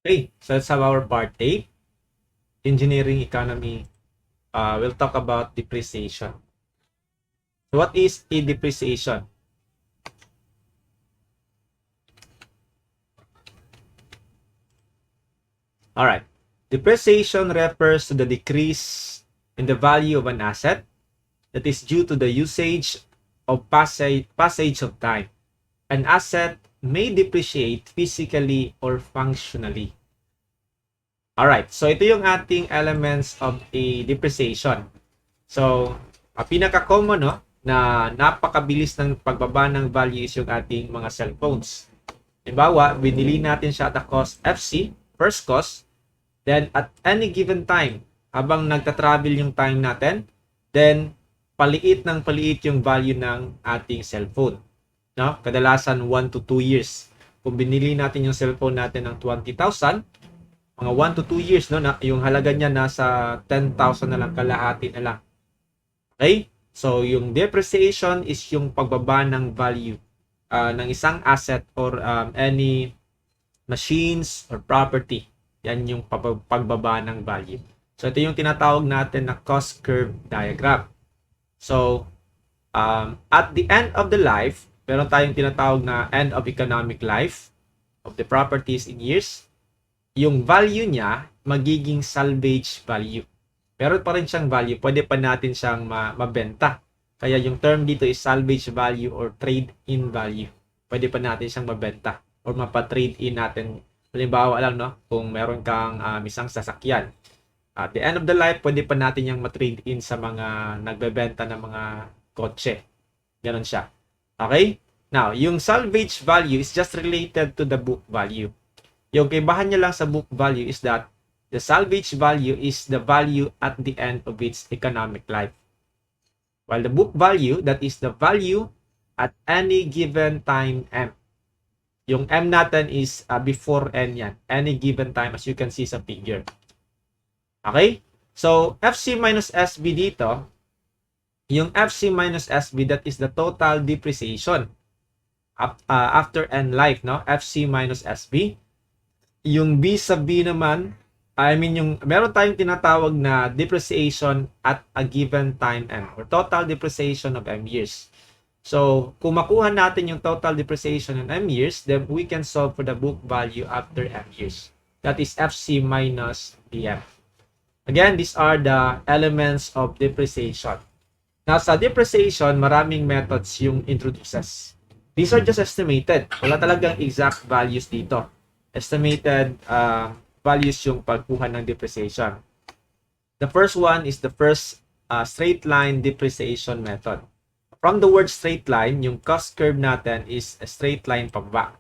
Okay, so let's have our part 8, engineering economy. We'll talk about depreciation. So what is a depreciation? All right. Depreciation refers to the decrease in the value of an asset that is due to the usage of passage of time. An asset may depreciate physically or functionally. Alright, so ito yung ating elements of a depreciation. So, pinaka-common no, na napakabilis ng pagbaba ng value is yung ating mga cellphones. Halimbawa, binili natin siya at the cost FC, first cost, then at any given time, habang nagta-travel yung time natin, then paliit yung value ng ating cellphone. No? Kadalasan 1 to 2 years. Kung binili natin yung cellphone natin ng 20,000, mga 1 to 2 years, no, na, yung halaga niya nasa 10,000 na lang, kalahati na lang. Okay? So, yung depreciation is yung pagbaba ng value ng isang asset or any machines or property. Yan yung pagbaba ng value. So, ito yung tinatawag natin na cost curve diagram. So, at the end of the life, meron tayong tinatawag na end of economic life of the properties in years. Yung value niya magiging salvage value. Pero pa rin siyang value, pwede pa natin siyang mabenta. Kaya yung term dito is salvage value or trade-in value. Pwede pa natin siyang mabenta or mapa-trade-in natin. Halimbawa lang, no, kung meron kang isang sasakyan. At the end of the life, pwede pa natin yung ma-trade-in sa mga nagbebenta ng mga kotse. Ganon siya. Okay? Now, yung salvage value is just related to the book value. Yung kaibahan niya lang sa book value is that the salvage value is the value at the end of its economic life. While the book value, that is the value at any given time M. Yung M natin is before N yan. Any given time as you can see sa figure. Okay? So, FC minus SB dito, yung FC minus SB, that is the total depreciation after N life, no? FC minus SB. Yung B sa B naman, yung meron tayong tinatawag na depreciation at a given time M or total depreciation of M years. So, kung makuha natin yung total depreciation in M years, then we can solve for the book value after M years. That is FC minus DM. Again, these are the elements of depreciation. Now, sa depreciation, maraming methods yung introduces. These are just estimated. Wala talagang exact values dito. Estimated values yung pagkuha ng depreciation. The first one is the first straight line depreciation method. From the word straight line, yung cost curve natin is a straight line pababa.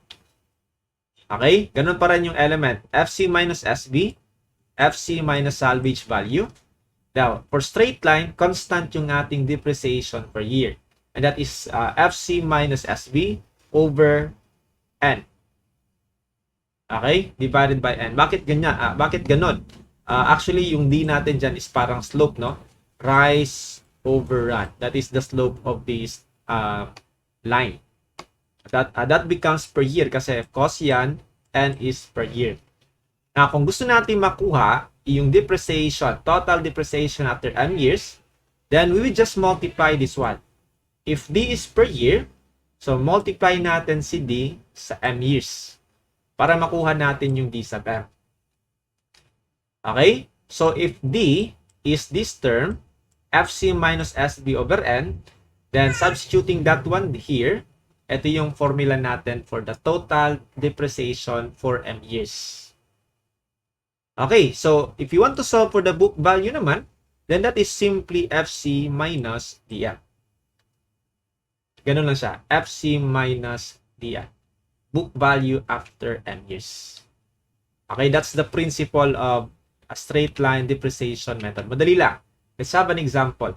Okay? Ganun pa rin yung element. FC minus SB, FC minus salvage value. Now, for straight line, constant yung ating depreciation per year. And that is FC minus SB over N. Okay? Divided by N. Bakit ganyan? Bakit ganun? Actually, yung D natin dyan is parang slope, no? Rise over run. That is the slope of this line. That becomes per year kasi cost yan, N is per year. Now, kung gusto natin makuha yung depreciation, total depreciation after M years, then we will just multiply this one. If D is per year, so multiply natin si D sa M years para makuha natin yung D sub M. Okay? So, if D is this term, FC minus SB over N, then substituting that one here, ito yung formula natin for the total depreciation for M years. Okay, so if you want to solve for the book value naman, then that is simply FC minus DN. Ganun lang siya, FC minus DN. Book value after M years. Okay, that's the principle of a straight line depreciation method. Madali lang. Let's have an example.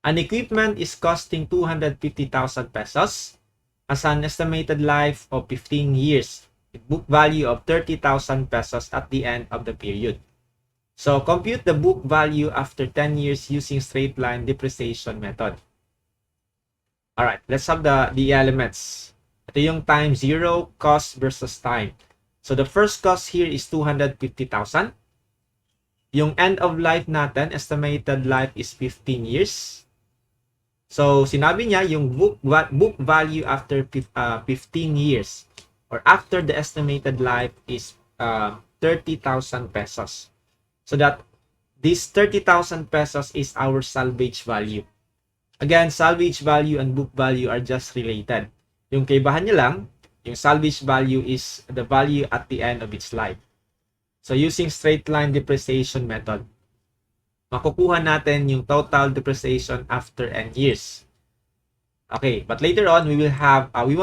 An equipment is costing 250,000 pesos has an estimated life of 15 years. Book value of 30,000 pesos at the end of the period. So, compute the book value after 10 years using straight line depreciation method. Alright, let's have the elements. Ito yung time zero, cost versus time. So the first cost here is 250,000. Yung end of life natin, estimated life is 15 years. So sinabi niya yung book value after 15 years or after the estimated life is 30,000 pesos. So that this 30,000 pesos is our salvage value. Again, salvage value and book value are just related. Yung kaibahan niya lang, yung salvage value is the value at the end of its life. So using straight line depreciation method, makukuha natin yung total depreciation after n years. Okay, but later on we will have we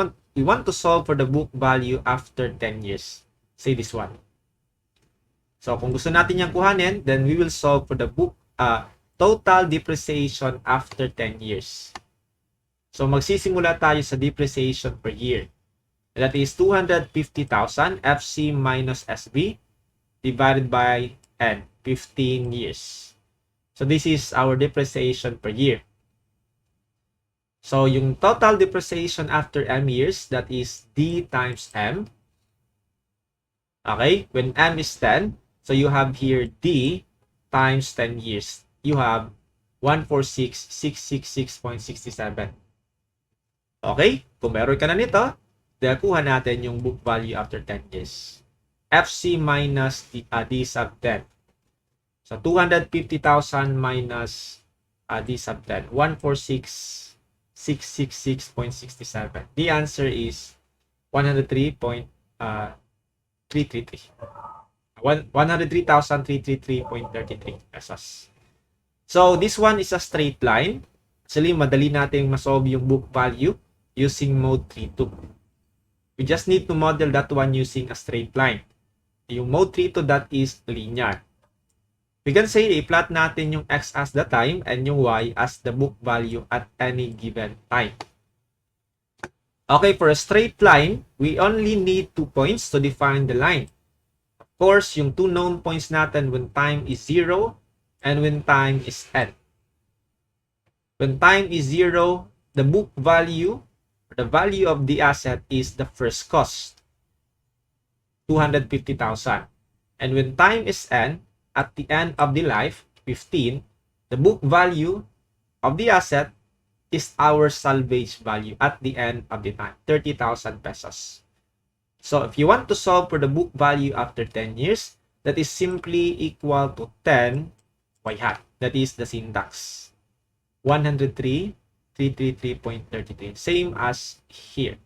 want to solve for the book value after 10 years. Say this one. So kung gusto natin yang kuhanin, then we will solve for the book total depreciation after 10 years. So magsisimula tayo sa depreciation per year. That is 250,000 FC minus SB divided by N, 15 years. So this is our depreciation per year. So yung total depreciation after M years, that is D times M. Okay, when M is 10, so you have here D times 10 years. You have 146,666.67. Okay, kung meron ka na nito, dahil kuha natin yung book value after 10 years. FC minus D sub 10. So 250,000 minus D sub 10. 146,666.67. The answer is 103,333. 103,333.33 pesos. So this one is a straight line. Actually, madali nating masolve yung book value using mode 3-2. We just need to model that one using a straight line. Yung mode 3-2, that is linear. We can say, i-plot natin yung x as the time and yung y as the book value at any given time. Okay, for a straight line, we only need 2 points to define the line. Of course, yung 2 known points natin when time is 0 and when time is n. When time is 0, the book value, the value of the asset is the first cost, 250,000. And when time is n, at the end of the life, 15, the book value of the asset is our salvage value at the end of the time, 30,000 pesos. So if you want to solve for the book value after 10 years, that is simply equal to 10 y hat. That is the syntax. 103,333.33. Same as here.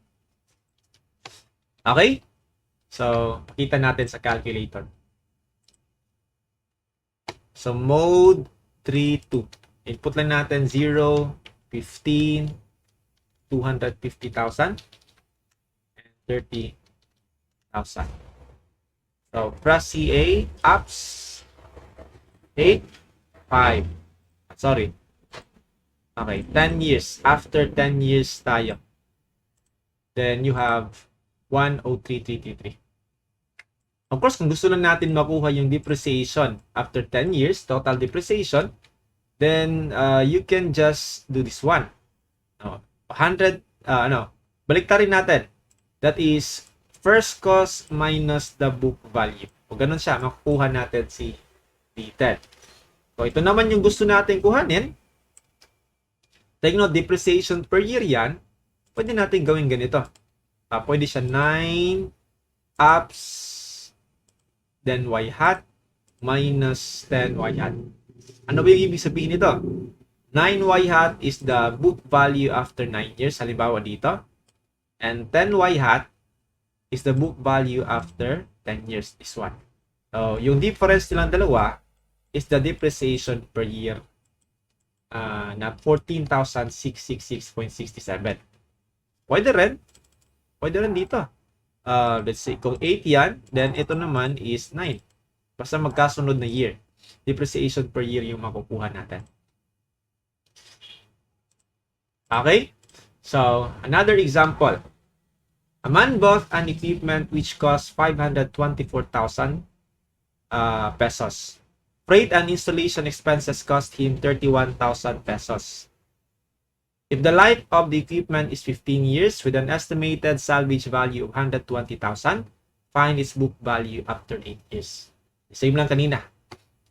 Okay? So, pakita natin sa calculator. So, mode 3-2. Input lang natin 0, 15, 250,000, and 30,000. So, press CA, apps, 8, 5. Sorry. Okay, 10 years. After 10 years tayo. Then you have 103,333. Of course, kung gusto lang natin makuha yung depreciation after 10 years, total depreciation, then you can just do this one. 100, baliktarin natin. That is first cost minus the book value. O ganun siya, makukuha natin si D10. So, ito naman yung gusto natin kuhanin. Take note, depreciation per year yan. Pwede natin gawin ganito. Pwede siya 9 apps, then y hat, minus 10 y hat. Ano ba yung ibig sabihin nito? 9y hat is the book value after 9 years. Halimbawa dito. And 10y hat is the book value after 10 years. This one. So, yung difference nilang dalawa is the depreciation per year na 14,666.67. Pwede rin dito. Let's say, kung 8 yan, then ito naman is 9. Basta magkasunod na year. Depreciation per year yung makukuha natin. Okay? So, another example. A man bought an equipment which cost 524,000 pesos. Freight and installation expenses cost him 31,000 pesos. If the life of the equipment is 15 years with an estimated salvage value of 120,000, find its book value after 8 years. Same lang kanina.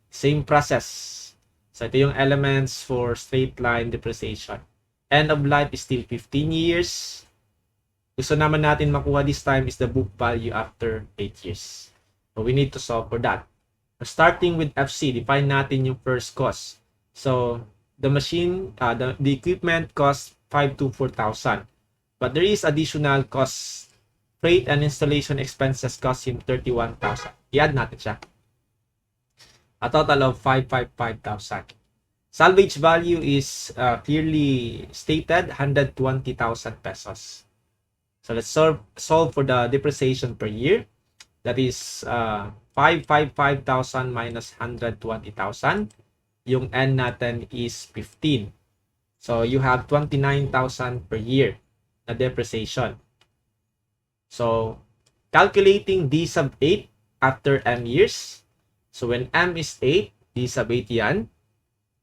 Same process. So, ito yung elements for straight line depreciation. End of life is still 15 years. Gusto naman natin makuha this time is the book value after 8 years. So, we need to solve for that. Starting with FC, define natin yung first cost. So, the machine, the equipment costs 5 to 4,000. But there is additional costs. Freight and installation expenses cost him 31,000. I-add natin siya. A total of 555,000. Salvage value is clearly stated, 120,000 pesos. So let's solve for the depreciation per year. That is 555,000 minus 120,000. Yung N natin is 15. So you have 29,000 per year na depreciation. So calculating D sub 8 after M years. So when M is 8, D sub 8 yan.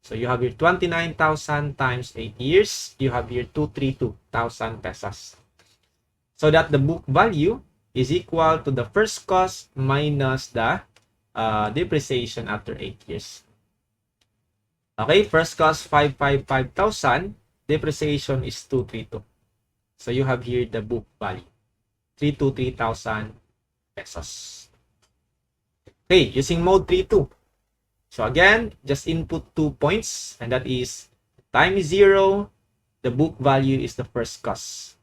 So you have here 29,000 times 8 years. You have here 232,000 pesos. So that the book value is equal to the first cost minus the depreciation after 8 years. Okay, first cost 555,000. Depreciation is 232. So you have here the book value. 323,000 pesos. Okay, using mode 3-2. So again, just input 2 points, and that is time is 0, the book value is the first cost.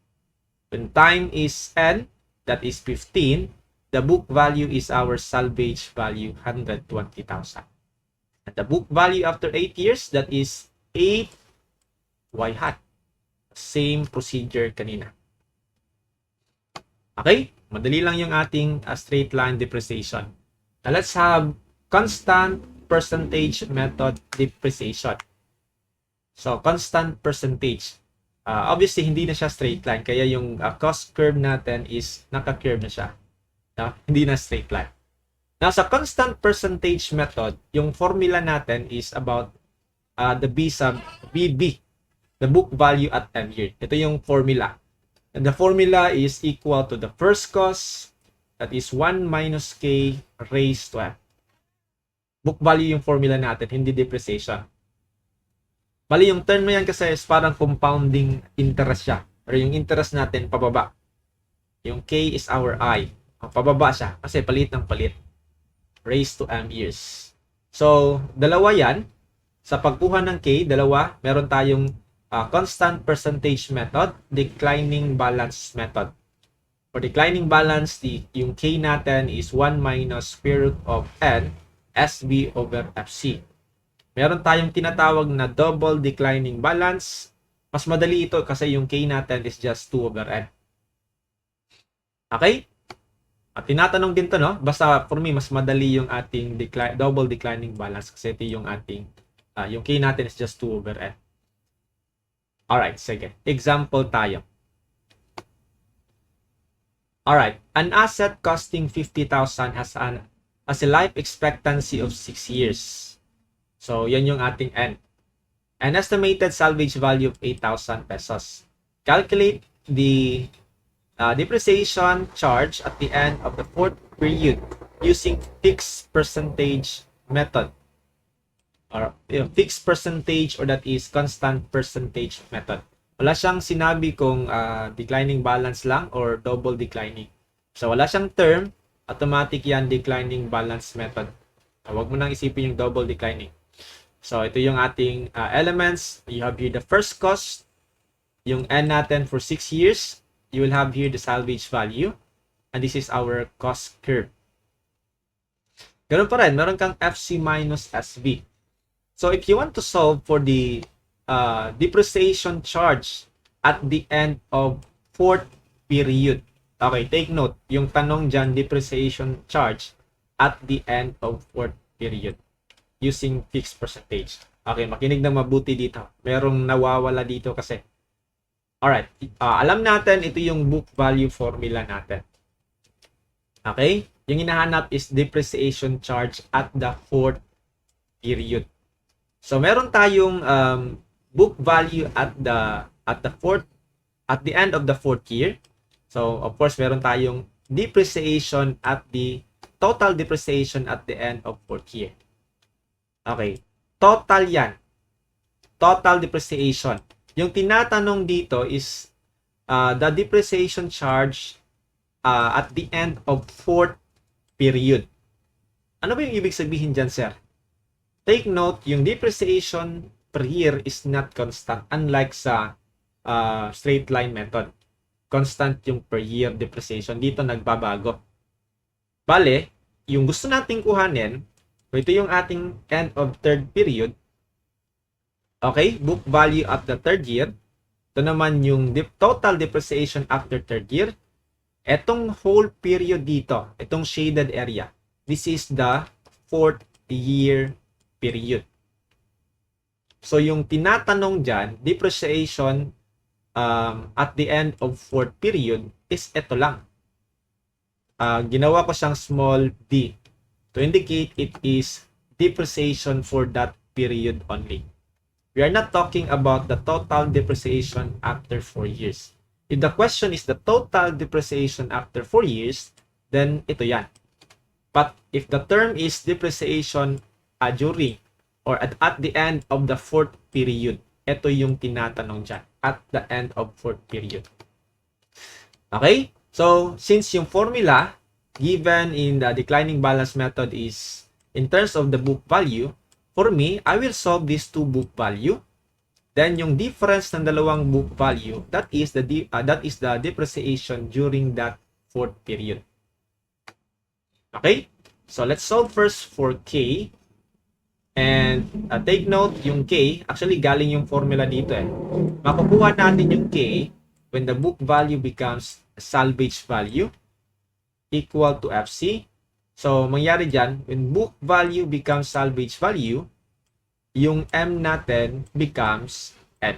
When time is n, that is 15, the book value is our salvage value, 120,000. And the book value after 8 years, that is 8 y hat. Same procedure kanina. Okay, madali lang yung ating straight line depreciation. Now let's have constant percentage method depreciation. So, constant percentage. Obviously, hindi na siya straight line. Kaya yung cost curve natin is naka-curve na siya. Hindi na straight line. Now, sa constant percentage method, yung formula natin is about the B sub BB. The book value at M year. Ito yung formula. And the formula is equal to the first cost. That is 1 minus K raised to M. Book value yung formula natin, hindi depreciation. Bali, yung term na yan kasi is parang compounding interest siya. Or yung interest natin pababa. Yung K is our I. Pababa siya kasi palit ng palit. Raised to M years. So, dalawa yan. Sa pagkuha ng K, dalawa, meron tayong constant percentage method, declining balance method. For declining balance, yung K natin is 1 minus square root of N SB over FC. Meron tayong tinatawag na double declining balance. Mas madali ito kasi yung K natin is just 2 over N. Okay? At tinatanong din to, no? Basta for me, mas madali yung ating double declining balance kasi ito yung ating, yung K natin is just 2 over N. Alright, sige. Example tayo. Alright, an asset costing 50,000 has a life expectancy of 6 years. So, yan yung ating N. An estimated salvage value of 8,000 pesos. Calculate the depreciation charge at the end of the 4th period using fixed percentage method. Or fixed percentage, or that is constant percentage method. Wala siyang sinabi kung declining balance lang or double declining. So, wala siyang term. Automatic yan, declining balance method. Huwag mo nang isipin yung double declining. So, ito yung ating elements. You have here the first cost. Yung N natin for 6 years. You will have here the salvage value. And this is our cost curve. Ganun pa rin. Meron kang FC minus SB. So, if you want to solve for the depreciation charge at the end of 4th period. Okay, take note. Yung tanong dyan, depreciation charge at the end of 4th period using fixed percentage. Okay, makinig na mabuti dito. Merong nawawala dito kasi. Alright, alam natin ito yung book value formula natin. Okay, yung hinahanap is depreciation charge at the 4th period. So, meron tayong book value at the end of the 4th year. So, of course, meron tayong depreciation at the total depreciation at the end of fourth year. Okay. Total yan. Total depreciation. Yung tinatanong dito is the depreciation charge at the end of fourth period. Ano ba yung ibig sabihin dyan, sir? Take note, yung depreciation per year is not constant, unlike sa straight line method. Constant yung per year depreciation. Dito nagbabago. Bale, yung gusto nating kuhanin, ito yung ating end of third period. Okay, book value at the third year. Ito naman yung total depreciation after third year. Etong whole period dito, itong shaded area, this is the fourth year period. So yung tinatanong dyan, depreciation at the end of fourth period is ito lang. Ginawa ko siyang small d to indicate it is depreciation for that period only. We are not talking about the total depreciation after 4 years. If the question is the total depreciation after 4 years, then ito yan. But if the term is depreciation during or at the end of the fourth period, ito yung tinatanong dyan. At the end of fourth period. Okay? So, since yung formula given in the declining balance method is in terms of the book value, for me, I will solve these two book value. Then yung difference ng dalawang book value, that is the depreciation during that fourth period. Okay? So let's solve first for K. And take note, yung K, actually galing yung formula dito eh. Makukuha natin yung K when the book value becomes salvage value equal to FC. So, mangyari dyan, when book value becomes salvage value, yung M natin becomes N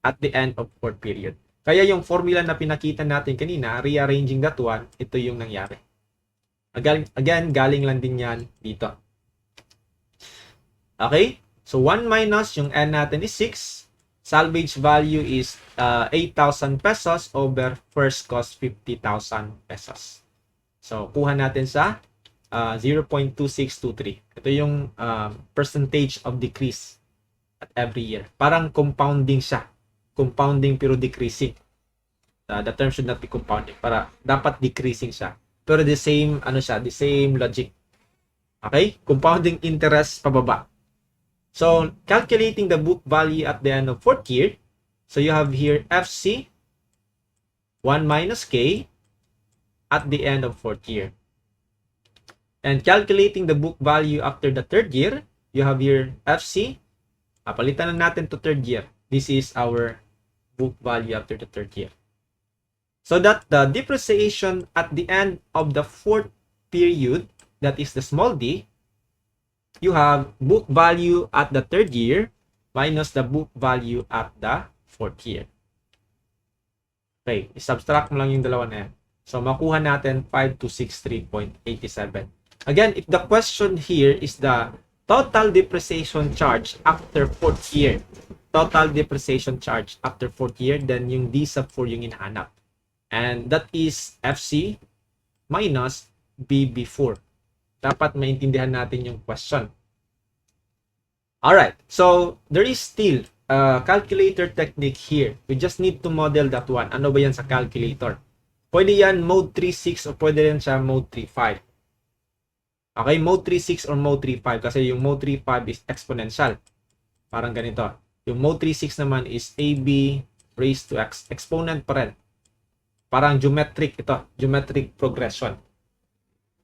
at the end of fourth period. Kaya yung formula na pinakita natin kanina, rearranging that one, ito yung nangyari. Again, galing lang din yan dito. Okay? So, 1 minus yung N natin is 6. Salvage value is 8,000 pesos over first cost 50,000 pesos. So, kuha natin sa 0.2623. Ito yung percentage of decrease at every year. Parang compounding siya. Compounding pero decreasing. The term should not be compounding. Para dapat decreasing siya. Pero the same, the same logic. Okay? Compounding interest pababa. So, calculating the book value at the end of fourth year. So, you have here FC 1 minus K at the end of fourth year. And calculating the book value after the third year, you have here FC. Palitan na natin to third year. This is our book value after the third year. So that the depreciation at the end of the fourth period, that is the small d, you have book value at the third year minus the book value at the fourth year. Okay, subtract mo lang yung dalawa na yan. So, makuha natin 5263.87. Again, if the question here is the total depreciation charge after fourth year, total depreciation charge after fourth year, then yung D sub 4 yung hinahanap. And that is FC minus BB4. Dapat maintindihan natin yung question. Alright, so there is still a calculator technique here. We just need to model that one. Ano ba yan sa calculator? Pwede yan mode 3.6 o pwede rin siya mode 3.5. Okay, mode 3.6 or mode 3.5 kasi yung mode 3.5 is exponential. Parang ganito. Yung mode 3.6 naman is AB raised to X. Exponent pa rin. Parang geometric ito. Geometric progression.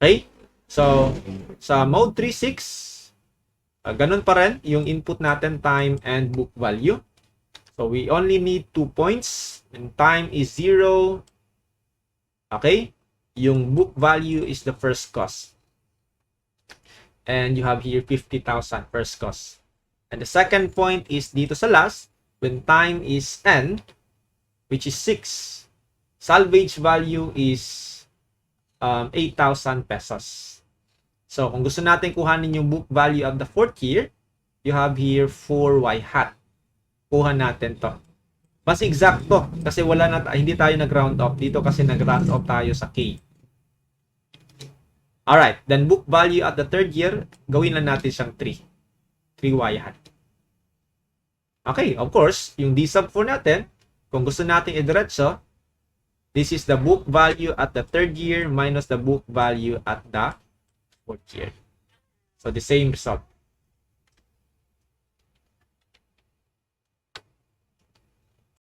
Okay? So, sa mode 3.6, ganun pa rin yung input natin, time and book value. So, we only need 2 points and time is 0. Okay? Yung book value is the first cost. And you have here 50,000 first cost. And the second point is dito sa last, when time is N, which is 6. Salvage value is 8,000 pesos. So, kung gusto natin kuhanin yung book value of the fourth year, you have here 4y hat. Kuha natin to. Mas exacto kasi wala na, hindi tayo nag-round off dito kasi nag-round off tayo sa K. Alright, then book value at the third year, gawin lang natin siyang 3. 3y hat. Okay, of course, yung D sub 4 natin, kung gusto natin idiretso, this is the book value at the third year minus the book value at the fourth year. So, the same result.